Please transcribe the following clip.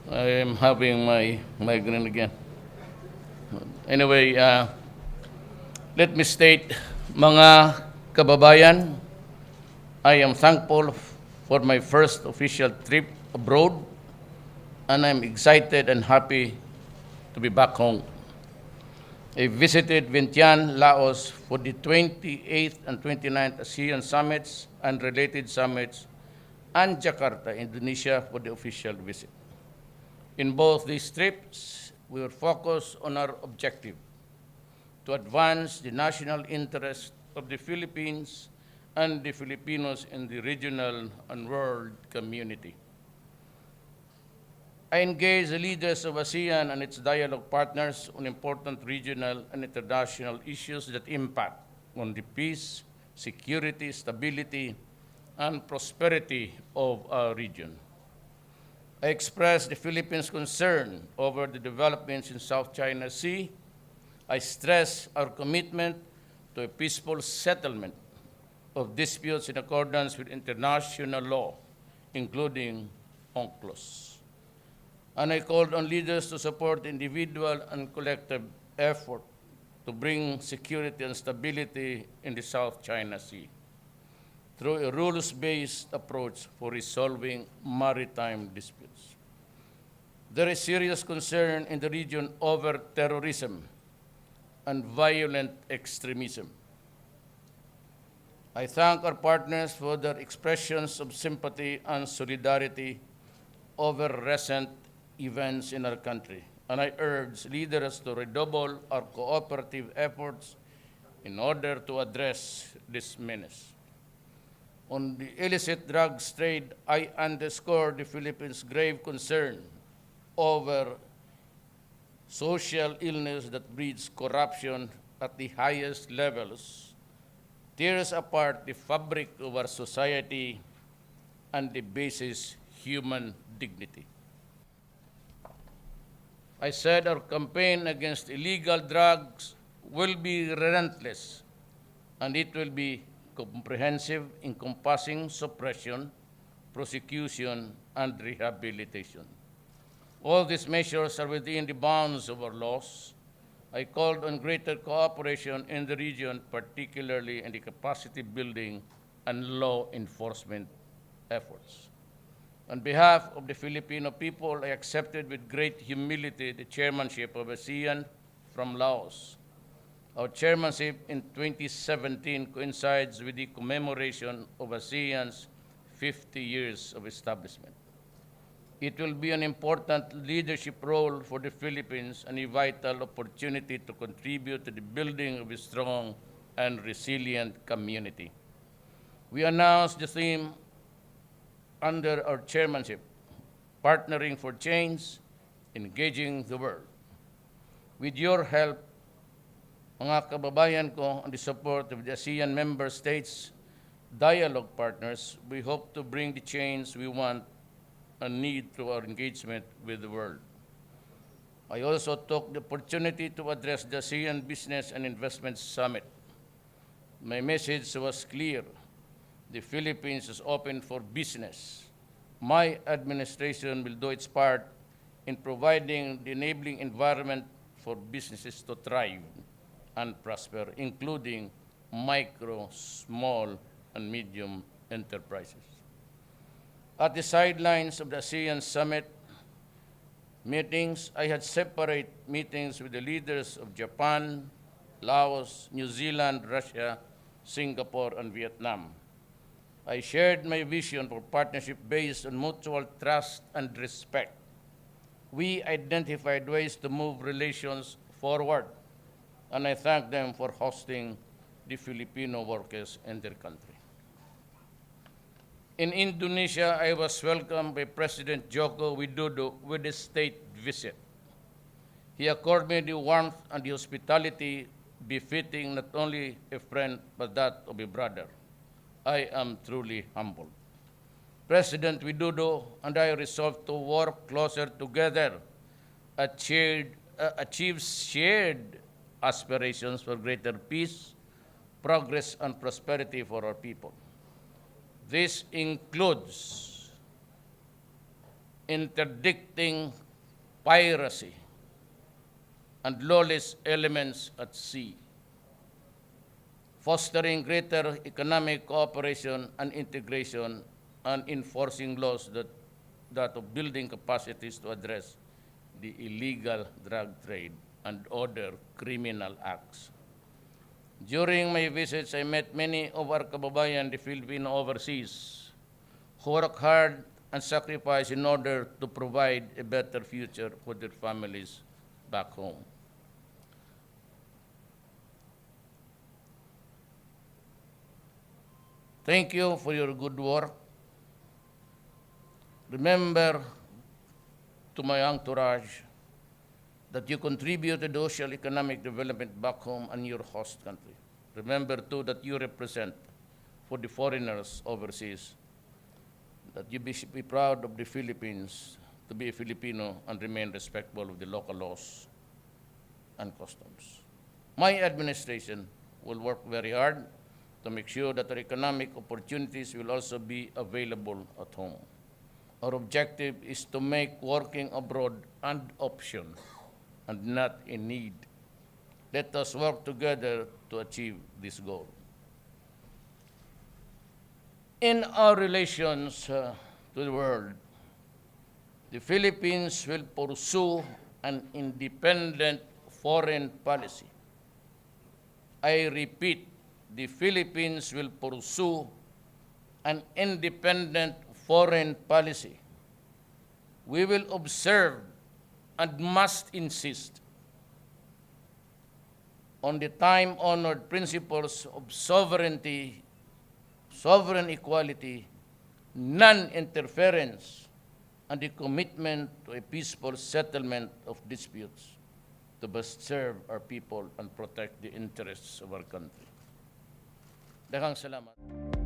I am having my migraine again. Anyway, let me state, mga kababayan, I am thankful for my first official trip abroad, and I'm excited and happy to be back home. I visited Vientiane, Laos for the 28th and 29th ASEAN Summits and related summits, and Jakarta, Indonesia for the official visit. In both these trips, we were focused on our objective to advance the national interest of the Philippines and the Filipinos in the regional and world community. I engaged the leaders of ASEAN and its dialogue partners on important regional and international issues that impact on the peace, security, stability, and prosperity of our region. I expressed the Philippines' concern over the developments in South China Sea. I stressed our commitment to a peaceful settlement of disputes in accordance with international law, including UNCLOS. And I called on leaders to support individual and collective effort to bring security and stability in the South China Sea through a rules-based approach for resolving maritime disputes. There is serious concern in the region over terrorism and violent extremism. I thank our partners for their expressions of sympathy and solidarity over recent events in our country, and I urge leaders to redouble our cooperative efforts in order to address this menace. On the illicit drugs trade, I underscore the Philippines' grave concern over social illness that breeds corruption at the highest levels, tears apart the fabric of our society, and debases human dignity. I said our campaign against illegal drugs will be relentless, and it will be comprehensive, encompassing suppression, prosecution, and rehabilitation. All these measures are within the bounds of our laws. I called on greater cooperation in the region, particularly in the capacity building and law enforcement efforts. On behalf of the Filipino people, I accepted with great humility the chairmanship of ASEAN from Laos. Our chairmanship in 2017 coincides with the commemoration of ASEAN's 50 years of establishment. It will be an important leadership role for the Philippines and a vital opportunity to contribute to the building of a strong and resilient community. We announced the theme under our chairmanship, Partnering for Change, Engaging the World. With your help, mga kababayan ko, and the support of the ASEAN member states, dialogue partners, we hope to bring the change we want and need through our engagement with the world. I also took the opportunity to address the ASEAN Business and Investment Summit. My message was clear. The Philippines is open for business. My administration will do its part in providing the enabling environment for businesses to thrive and prosper, including micro, small, and medium enterprises. At the sidelines of the ASEAN Summit meetings, I had separate meetings with the leaders of Japan, Laos, New Zealand, Russia, Singapore, and Vietnam. I shared my vision for partnership based on mutual trust and respect. We identified ways to move relations forward, and I thank them for hosting the Filipino workers in their country. In Indonesia, I was welcomed by President Joko Widodo with a state visit. He accorded me the warmth and the hospitality befitting not only a friend but that of a brother. I am truly humbled. President Widodo and I resolved to work closer together, achieve shared aspirations for greater peace, progress, and prosperity for our people. This includes interdicting piracy and lawless elements at sea, fostering greater economic cooperation and integration, and enforcing laws that of building capacities to address the illegal drug trade and other criminal acts. During my visits, I met many of our kababayan, the Filipino overseas, who work hard and sacrifice in order to provide a better future for their families back home. Thank you for your good work. Remember to my entourage that you contribute to the social economic development back home and your host country. Remember too that you represent for the foreigners overseas, that you be proud of the Philippines, to be a Filipino and remain respectful of the local laws and customs. My administration will work very hard to make sure that our economic opportunities will also be available at home. Our objective is to make working abroad an option and not a need. Let us work together to achieve this goal. In our relations to the world, the Philippines will pursue an independent foreign policy. I repeat, the Philippines will pursue an independent foreign policy. We will observe and must insist on the time-honored principles of sovereignty, sovereign equality, non-interference, and the commitment to a peaceful settlement of disputes to best serve our people and protect the interests of our country. Daghang salamat.